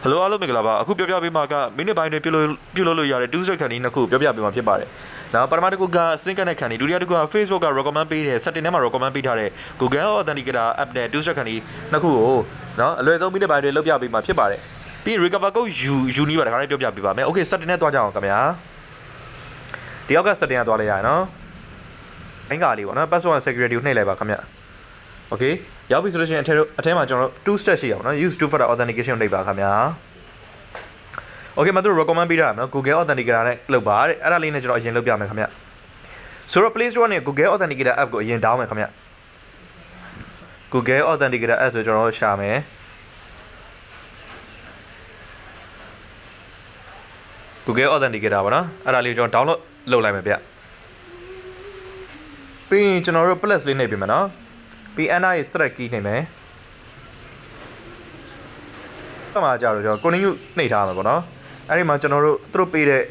Hello အားလုံးမင်္ဂလာပါအခုပြောပြပေးမှာကမိနစ်ပိုင်းတွင်ပြုလုပ်လို့ရတဲ့ Twostep ခန်းဒီနှစ်ခုပြောပြပေးမှာဖြစ်ပါတယ်။နောက်ပထမတစ်ခုက sync နဲ့ခန်းဒီဒုတိယတစ်ခုက Facebook က recommend ပေးတဲ့ setting ထဲမှာ recommend ပေးထားတဲ့ Google Authenticator app နဲ့ Twostep ခန်းဒီနှစ်ခုကိုနော်အလွယ်ဆုံးမိနစ်ပိုင်းတွင်လုပ်ပြပေးမှာဖြစ်ပါတယ်။ပြီး recover code ယူနီးပါတခါလေးပြောပြပေးပါမယ်။ Okay setting နဲ့တွားကြအောင်ခင်ဗျာ။ဒီအောက်က setting ကတွားလိုက်ရအောင်နော်။အင်္ဂါလေးပေါ့နော် password security ကိုနှိပ်လိုက်ပါခင်ဗျ။ Okay ရောက်ပြီဆိုလို့ရှိရင်အထဲမှာကျွန်တော်တို့ two step ရှိအောင်နော် use two factor authentication ကိုနှိပ်ပါခင်ဗျာOkay မတို့ recommend ပေးတာနော် Google Authenticator နဲ့လုပ်ပါတဲ့အဲ့ဒါလေးနဲ့ကျွန်တော်အရင်လုပ်ပြမယ်ခင်ဗျဆိုတော့ Play Store နဲ့ Google Authenticator app ကိုအရင် down မယ်ခင်ဗျ Google Authenticator app ဆိုကျွန်တော်ရှာမယ် Google Authenticator ပေါ့နော်အဲ့ဒါလေးကျွန်တော် download လုပ်လိုက်မယ်ဗျပြီးရင်ကျွန်တော်တို့ plus လေးနှိပ်ပေးမယ်နော်ပြီး NI select key နှိပ်မယ်အဲ့မှာကြာတော့ကျွန်တော် continue နှိပ်ထားမှာပေါ့နော်အဲ့ဒီမှာကျွန်တော်တို့သူတို့ပေးတဲ့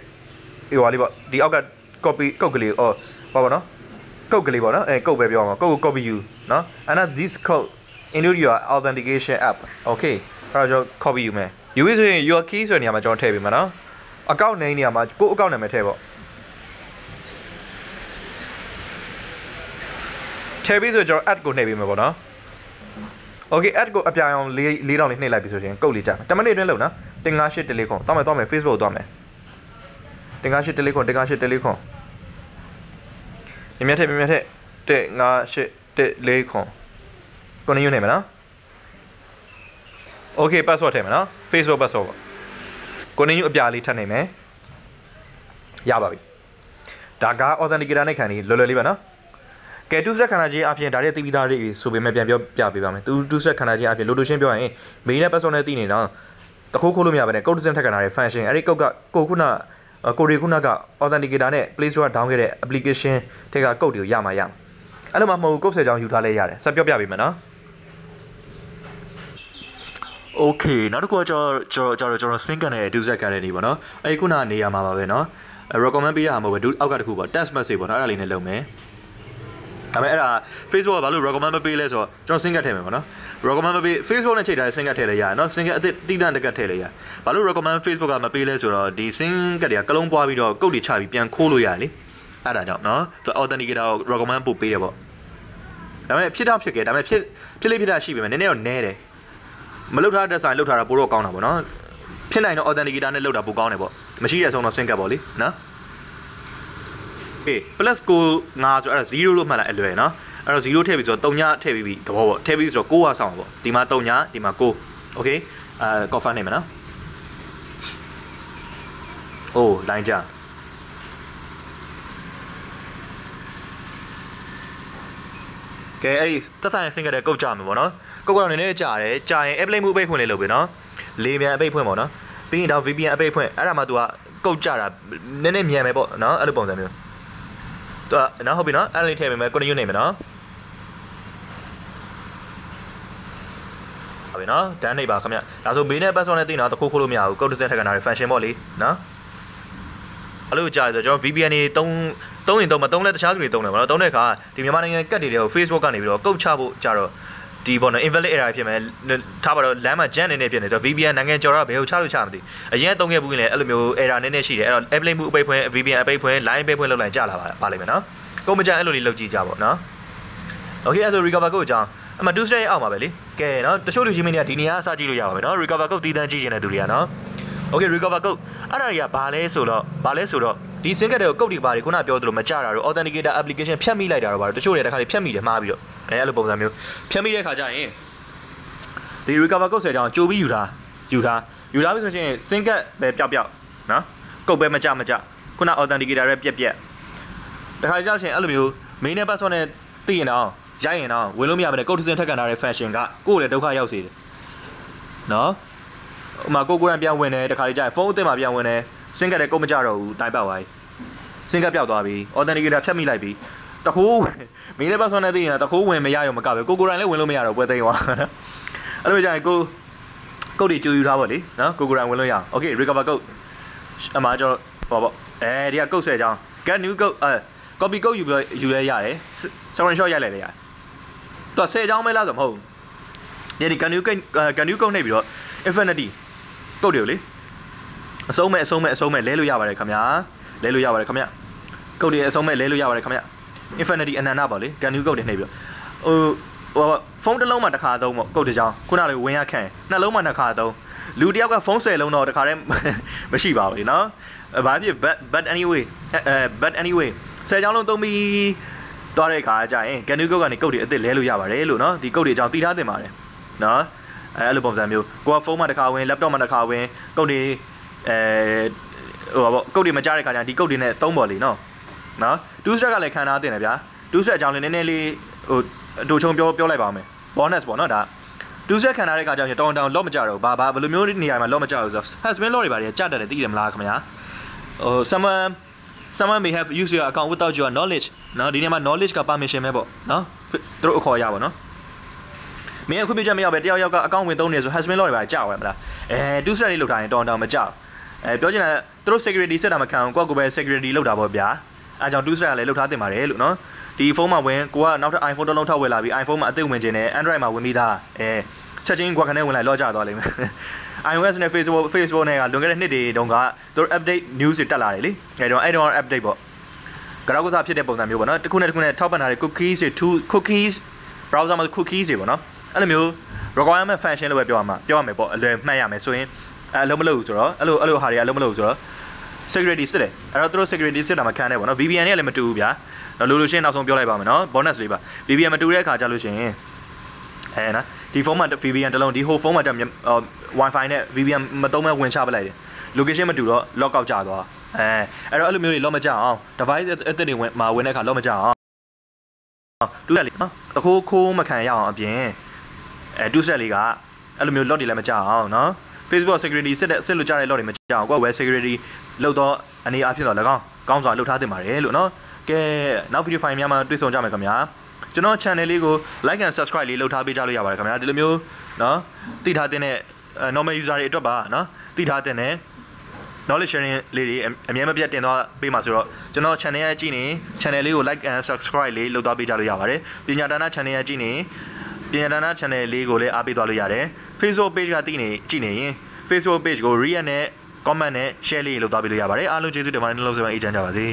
ဟိုဟာလေးပေါ့ဒီအောက်က copy ကုတ်ကလေးဟောပေါ့နော်ကုတ်ကလေးပေါ့နော်အဲကုတ်ပဲပြောအောင်ကုတ်ကို copy you နော် and this code into your authentication app okay အဲ့တော့ကျွန်တော် copy ယူမယ် UV ဆိုရင် your key ဆိုတဲ့နေရာမှာကျွန်တော်ထည့်ပေးမှာနော် account name နေရာမှာကိုယ့် account နာမည်ထည့်ပေါ့ထည့်ပြီးဆိုကျွန်တော် add ကိုနှိပ်ပေးမယ်ပေါ့နော် Okay add ကိုအပြာရောင်၄တောင်လေးနှိပ်လိုက်ပြီဆိုရင်ကုတ်လေးကြာမယ်10မိနစ်အတွင်းလုပ်နော်158 delete ခွန်သွားမယ် Facebook သွားမယ်158 delete ခွန်158 delete ခွန်မြတ်ထက်158 delete ခွန်ကိုနေယူနေမယ်နော် Okay password ထည့်မယ်နော် Facebook password ပေါ့ကိုနေယူအပြာလေးထပ်နေမယ်ရပါပြီဒါက authenticator နဲ့ခံနေလွယ်လွယ်လေးပါနော်ကဲ Twostep ခန္ဓာချင်းအပြင်ဒါတွေသိပြီးသားတွေဆိုပေမဲ့ပြန်ပြောပြပေးပါမယ် Twostep ခန္ဓာချင်းအပြင်လို့လို့ရှင်းပြောရင် main နဲ့ password နဲ့သိနေတော့တခိုးခိုးလို့မရပါနဲ့ code design ထက်ခဏတဲ့ function အဲ့ဒီ code ကကိုရီခုနက authenticator နဲ့ Play Store က down ခဲ့တဲ့ application ထက်က code တွေကိုရမှာရအဲ့လိုမှမဟုတ် code 10ချောင်းယူထားလဲရတယ်ဆက်ပြောပြပေးမယ်နော် Okay နောက်တစ်ခုကကျွန်တော် sync နဲ့ Twostep ခန္ဓာနေပေါ့နော်အဲ့ဒီခုနကနေရမှာပါပဲနော် recommend ပေးရမှာမဟုတ်ဘူးအောက်ကတစ်ခုပေါ့ test message ပေါ့နော်အဲ့ဒါလေးနဲ့လုပ်မယ်ဒါပေမဲ့အဲ့ဒါ Facebook ကဘာလို့ recommend မပေးလဲဆိုတော့ကျွန်တော် sync ထည့်မယ်ပေါ့နော် recommend မပေး Facebook နဲ့ချိန်ထားတဲ့ sync ထည့်လဲရတယ်နော် sync အသစ်တီးတန့်တကတ်ထည့်လဲရဘာလို့ recommend Facebook ကမပေးလဲဆိုတော့ဒီ sync တွေကကလုံးပွားပြီးတော့ကုတ်တွေချပြီးပြန်ခိုးလို့ရတယ်လေအဲ့ဒါကြောင့်နော်သူ authenticator ကို recommend ပို့ပေးတယ်ပေါ့ဒါပေမဲ့ဖြစ်တော့ဖြစ်ခဲ့ဒါပေမဲ့ဖြစ်လေးဖြစ်တာရှိပေမဲ့နည်းနည်းတော့နဲတယ်မလုပ်ထားတဲ့ဆိုင်လုပ်ထားတာပိုတော့ကောင်းတာပေါ့နော်ဖြစ်နိုင်တော့ authenticator နဲ့လုပ်တာပိုကောင်းတယ်ပေါ့မရှိတဲ့အဆုံးတော့ sync ပေါ့လေနော်plus ကို9ဆိုအဲ့ဒါ0လို့မှတ်လိုက်အလွယ်နော်အဲ့တော့0ထည့်ပြီးဆိုတော့3ညထည့်ပြီးပြီတဘောပေါ့ထည့်ပြီးဆိုတော့9ကဆောင်းပေါ့ဒီမှာ3ညဒီမှာ9 okay confirm နေမယ်နော်အိုး line ကြကဲအဲ့ဒီသက်ဆိုင်ဆင်းခဲ့တဲ့ကုတ်ကြမယ်ပေါ့နော်ကုတ်ကတော့နည်းနည်းကြာတယ်ကြာရင် airplane မှုအပိတ်ဖွင့်လေးလုပ်ပြီနော်လေမြန်အပိတ်ဖွင့်ပေါ့နော်ပြီးရင်တော့ VPN အပိတ်ဖွင့်အဲ့ဒါမှ तू ကကုတ်ကြတာနည်းနည်းမြန်မယ်ပေါ့နော်အဲ့လိုပုံစံမျိုးတော့နော်ဟုတ်ပြီနော်အဲ့လေးထည့်ပေးမယ် continue နေမယ်နော်ဟုတ်ပြီနော်တန်းနေပါခင်ဗျဒါဆို main နဲ့ password နဲ့သိနေတာတခိုးခိုးလို့မရဘူး code design ထက်ကနားရ function ပေါ့လေနော်အဲ့လိုကြားရဆိုကျွန်တော် VPN တွေသုံးရင်သုံးမသုံးလဲတခြားသူတွေသုံးတယ်ဗောနော်သုံးတဲ့အခါဒီမြန်မာနိုင်ငံကတ်တွေတွေကို Facebook ကနေပြီးတော့ကုတ်ချဖို့ကြတော့ဒီပေါ့နော် invalid error ဖြစ်မယ်ထားပါတော့လမ်းမှာ jam နေနေဖြစ်နေတော့ VPN နိုင်ငံကျော်တော့ဘယ်ကိုချလို့ချမသိအရင်သုံးခဲ့ဘူးရင်လည်းအဲ့လိုမျိုး error နည်းနည်းရှိတယ်အဲ့တော့ airplane မှုအပိတ်ဖွင့် VPN အပိတ်ဖွင့် line အပိတ်ဖွင့်လောက်လိုက်ကြလာပါလိမ့်မယ်နော်ကုန်မကြအဲ့လိုလေးလုပ်ကြည့်ကြပါနော် Okay အဲ့ဆို recover code အကြောင်းအမှ Twostep ရဲ့အောက်မှာပဲလေကဲနော်တချို့လူချင်းမင်းတွေကဒီနေရာအစကြည့်လို့ရပါမယ်နော် recover code တည်တန်းကြည့်နေတဲ့သူတွေကနော် Okay recover code အဲ့ဒါတွေကဘာလဲဆိုတော့ဒီ sync တဲ့ကုတ်တွေပါတယ်ခုနပြောသလိုမကြတာတော့ authenticator application ဖြတ်မိလိုက်တာတော့ပါတော့တချို့တွေတခါလေဖြတ်မိတယ်မှားပြီးတော့အဲ့လိုပုံစံမျိုးဖြတ်မိတဲ့ခါကျရင်ဒီ recover code 10ကြောင်းကြိုပြီးယူထားပြီဆိုရင် sync ပဲပျောက်နော်ကုတ်ပဲမကြခုန authenticator ရဲ့ပြက်တခါကြောက်ရှင်အဲ့လိုမျိုး main နဲ့ password နဲ့သိရင်တော့ရိုက်ရင်တော့ဝင်လို့မရပါနဲ့ code design ထက်ကန်ထားတဲ့ function ကကိုယ့်လည်းဒုက္ခရောက်စေတယ်နော်ဟိုမှာကိုယ်တိုင်ပြန်ဝင်တယ်တခါလေးကြာဖုန်းအသစ်မှာပြန်ဝင်တယ် sync တဲ့ကုတ်မကြတော့ဘူးတိုင်ပောက်သွားပြီ sync ပျောက်သွားပြီ authenticator ဖြတ်မိလိုက်ပြီတခိုး main နဲ့ password နဲ့သိရင်တခိုးဝင်မရရုံမကပဲကိုယ်တိုင်လည်းဝင်လို့မရတော့ပွဲသိမ်းသွားအဲ့လိုကြာရင်ကိုကုတ်တွေကြိုယူထားပါလေနော်ကိုယ်တိုင်ဝင်လို့ရအောင် Okay recover code အမှားကျွန်တော်ပေါ့ဒီကကုတ်10ချောင်း get new code copy code ယူလဲရတယ် screenshot ရိုက်လိုက်လဲရတယ်သူက10ချောင်းပဲလားဆိုမဟုတ်ဘူးဒီ can you code နှိပ်ပြီးတော့ infinity ကုတ်တယ်လေအဆုံးမဲ့လဲလို့ရပါတယ်ခင်ဗျာလဲလို့ရပါတယ်ခင်ဗျာကုတ်တယ်အဆုံးမဲ့လဲလို့ရပါတယ်ခင်ဗျာ infinity အနန္တပေါ့လေကန်ယူကုတ်တယ်နှိပ်ပြီးဟိုဖုန်းတစ်လုံးမှာတစ်ခါသုံးပေါ့ကုတ်တဲ့ကြောင်းခုနလေးဝင်ရခန့်နှလုံးမှာတစ်ခါသုံးလူတယောက်ကဖုန်း10လုံးတော့တစ်ခါတည်းမရှိပါဘူးလေနော်ဘာဖြစ် but anyway 10ကြောင်းလုံးသုံးပြီးသွားတဲ့အခါကျရင်ကန်ယူကုတ်ကနေကုတ်တွေအစ်စ်လဲလို့ရပါတယ်လို့နော်ဒီကုတ်တွေအကြောင်းသိထားတင်ပါတယ်နော်အဲ့လိုပုံစံမျိုးကိုကဖုန်းမှာတစ်ခါဝင် laptop မှာတစ်ခါဝင်ကုတ်တွေဟိုပေါ့ကုတ်တွေမကြားတဲ့ခါကျရင်ဒီကုတ်တွေနဲ့သုံးပေါ်လေနော်Twostep ကလည်းခံထားတင်တယ်ဗျာTwostepအကြောင်းလေးနည်းနည်းလေးဟိုအတူချုံပြောလိုက်ပါမယ် bonus ပေါ့နော်ဒါTwostep ခံထားတဲ့ခါကျရင်တောင်းလော့မကြတော့ဘာဘယ်လိုမျိုးနေရာမှာလော့မကြတော့ဆို husband law တွေပါတွေကြတယ်သိတယ်မလားခင်ဗျာဟို someone may have used your account without your knowledge နော်ဒီနေ့မှာ knowledge က permission ပဲပေါ့နော်သူတို့အခေါ်ရပါနော်မင်းအခုပြချက်မရောက်ပဲတယောက်ကအကောင့်ဝင်သုံးနေဆို husband law တွေပါကြောက်ရမလားTwostep လေးလောက်ထားရင်တောင်းမကြောက်ပြောချင်တာသူတို့ security စက်တာမခံဘူးကိုယ့်ကိုယ်ပဲ security လောက်တာပေါ့ဗျာအဲကြောင့်Twostep ကလည်းလောက်ထားတင်ပါတယ်လို့နော်ဒီဖုန်းမှာဝင်ကိုကနောက်ထပ် iPhone တစ်လုံးထောက်ဝယ်လာပြီး iPhone မှာအသစ်ဝင်ခြင်းနဲ့ Android မှာဝင်ပြီးသားချက်ချင်းကွာခနဲ့ဝင်လိုက်လော့ကျသွားလိမ့်မယ် iOS နဲ့ Facebook နဲ့ကလွန်ခဲ့တဲ့နှစ်တွေတုန်းကသူတို့ update news တွေတက်လာတယ်လေအဲတော့ update ပေါ့ကြောက်ကစားဖြစ်တဲ့ပုံစံမျိုးပေါ့နော်တစ်ခုနဲ့ထောက်ပံ့ထားတဲ့ cookies တွေ cookies browser မှာ cookies တွေပေါ့နော်အဲ့လိုမျိုး requirement function လို့ပဲပြောရမယ်ပေါ့အလွယ်မှတ်ရမယ်ဆိုရင်အလုံးမလို့ဆိုတော့အဲ့လိုဟာတွေအလုံးမလို့ဆိုတော့ security စစ်တယ်အဲ့တော့သူတို့ security စစ်တာမခံနဲ့ပေါ့နော် VPN နဲ့လည်းမတူဘူးဗျာလို့ရှင်းနောက်ဆုံးပြောလိုက်ပါမယ်နော် bonus လေးပါ VPN မတူတဲ့အခါကျလို့ရှိရင်နော်ဒီဖုန်းမှာ VPN တစ်လုံးဒီ whole ဖုန်းမှာ Wi-Fi နဲ့ VPN မသုံးမဲ့ဝင်ချပလိုက်တယ် location မတူတော့ lock out ကျသွားအဲ့တော့အဲ့လိုမျိုးတွေ lock မကြအောင် device အသစ်တွေဝင်တဲ့အခါ lock မကြအောင်Twostepလေးနော်တခိုးမခံရအောင်အပြင်Twostepလေးကအဲ့လိုမျိုး lock တွေလည်းမကြအောင်နော်Facebook security စစ်လို့ကြားတဲ့ log တွေမကြောက်ကိုက web security လောက်တော့အနေအဖြစ်တော့၎င်းကောင်းစွာလုပ်ထားတင်ပါတယ်လို့နော်ကဲနောက် video file များမှာတွေ့ဆုံကြမယ်ခင်ဗျာကျွန်တော် channel လေးကို like and subscribe လေးလုပ်ထားပေးကြလို့ရပါတယ်ခင်ဗျာဒီလိုမျိုးနော်သိထားတဲ့ normal user တွေအတွက်ပါနော်သိထားတဲ့ knowledge sharing လေးတွေအများမပြတ်တင်သွားပေးမှာဆိုတော့ကျွန်တော် channel ရဲ့ကြည့်နေ channel လေးကို like and subscribe လေးလုပ်သွားပေးကြလို့ရပါတယ်ပညာဒါန channel ရဲ့ကြည့်နေပညာဒါန channel လေးကိုလည်းအားပေးသွားလို့ရတယ် Facebook page ကကြည့်နေရင် Facebook page ကို react နဲ့ comment နဲ့ share လေးလုပ်သွားပေးလို့ရပါတယ်အားလုံးကျေးဇူးတင်ပါတယ်နှလုံးစုံအေးချမ်းကြပါစေ